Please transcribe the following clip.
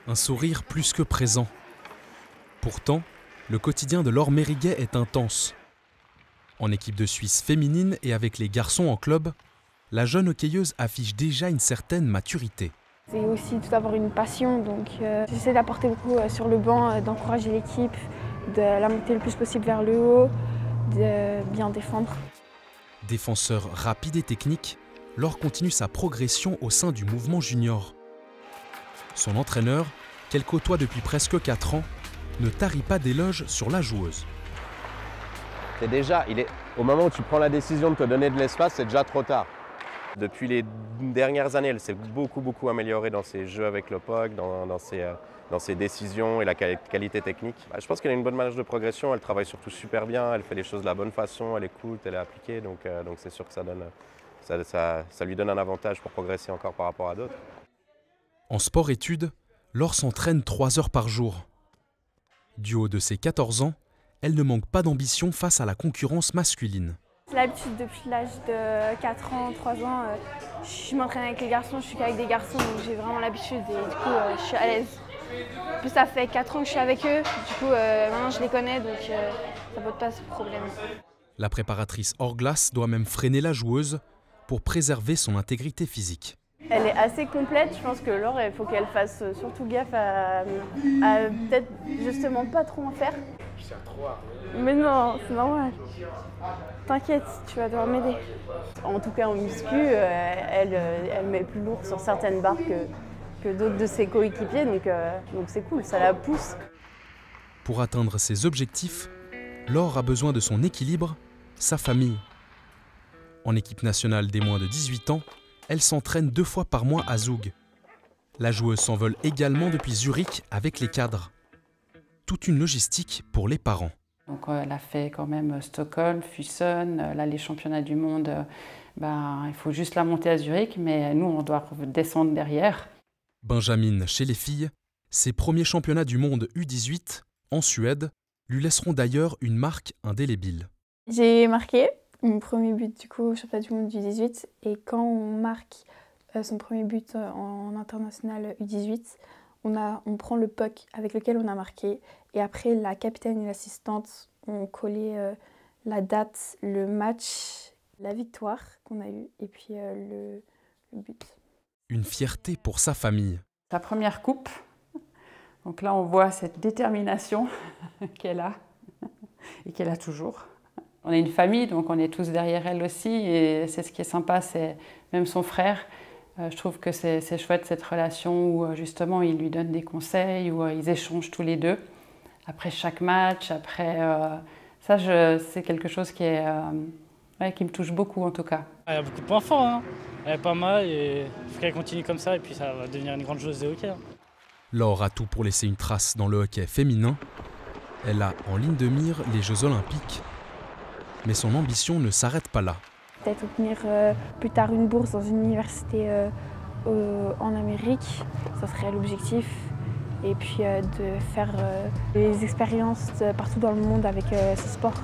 un sourire plus que présent. Pourtant, le quotidien de Laure Mériguet est intense. En équipe de Suisse féminine et avec les garçons en club, la jeune hockeyeuse affiche déjà une certaine maturité. C'est aussi tout d'abord une passion, donc j'essaie d'apporter beaucoup sur le banc, d'encourager l'équipe, de la monter le plus possible vers le haut, de bien défendre. Défenseur rapide et technique, Laure continue sa progression au sein du mouvement junior. Son entraîneur, qu'elle côtoie depuis presque 4 ans, ne tarit pas d'éloges sur la joueuse. Au moment où tu prends la décision de te donner de l'espace, c'est déjà trop tard. Depuis les dernières années, elle s'est beaucoup améliorée dans ses jeux avec le puck, dans ses décisions et la qualité technique. Je pense qu'elle a une bonne marge de progression, elle travaille surtout super bien, elle fait les choses de la bonne façon, elle écoute, elle est appliquée, donc c'est sûr que ça lui donne un avantage pour progresser encore par rapport à d'autres. En sport-études, Laure s'entraîne 3 heures par jour. Du haut de ses 14 ans, elle ne manque pas d'ambition face à la concurrence masculine. C'est l'habitude depuis l'âge de 4 ans, 3 ans. Je m'entraîne avec les garçons, je suis qu'avec des garçons, donc j'ai vraiment l'habitude et du coup je suis à l'aise. En plus ça fait 4 ans que je suis avec eux, du coup maintenant je les connais, donc ça ne pose pas ce problème. La préparatrice hors glace doit même freiner la joueuse pour préserver son intégrité physique. Elle est assez complète, je pense que Laure, il faut qu'elle fasse surtout gaffe à peut-être justement pas trop en faire. Mais non, c'est normal. T'inquiète, tu vas devoir m'aider. En tout cas en muscu, elle met plus lourd sur certaines barres que d'autres de ses coéquipiers, donc c'est cool, ça la pousse. Pour atteindre ses objectifs, Laure a besoin de son équilibre, sa famille. En équipe nationale des moins de 18 ans, elle s'entraîne 2 fois par mois à Zug. La joueuse s'envole également depuis Zurich avec les cadres. Toute une logistique pour les parents. Donc, elle a fait quand même Stockholm, Fussen, là les championnats du monde, il faut juste la monter à Zurich, mais nous on doit descendre derrière. Benjamin, chez les filles, ses premiers championnats du monde U18 en Suède lui laisseront d'ailleurs une marque indélébile. J'ai marqué mon premier but du coup au championnat du monde U18 et quand on marque son premier but en international U18, on prend le puck avec lequel on a marqué et après la capitaine et l'assistante ont collé la date, le match, la victoire qu'on a eue et puis le but. Une fierté pour sa famille. Sa première coupe, donc là on voit cette détermination qu'elle a et qu'elle a toujours. On est une famille, donc on est tous derrière elle aussi et c'est ce qui est sympa, c'est même son frère. Je trouve que c'est chouette cette relation où justement il lui donne des conseils, où ils échangent tous les deux. Après chaque match, c'est quelque chose qui me touche beaucoup en tout cas. Il y a beaucoup de points forts, hein. Elle est pas mal et il faut qu'elle continue comme ça et puis ça va devenir une grande joueuse de hockey. Laure a tout pour laisser une trace dans le hockey féminin. Elle a en ligne de mire les Jeux Olympiques. Mais son ambition ne s'arrête pas là. Peut-être obtenir plus tard une bourse dans une université en Amérique, ça serait l'objectif. Et puis de faire des expériences partout dans le monde avec ce sport.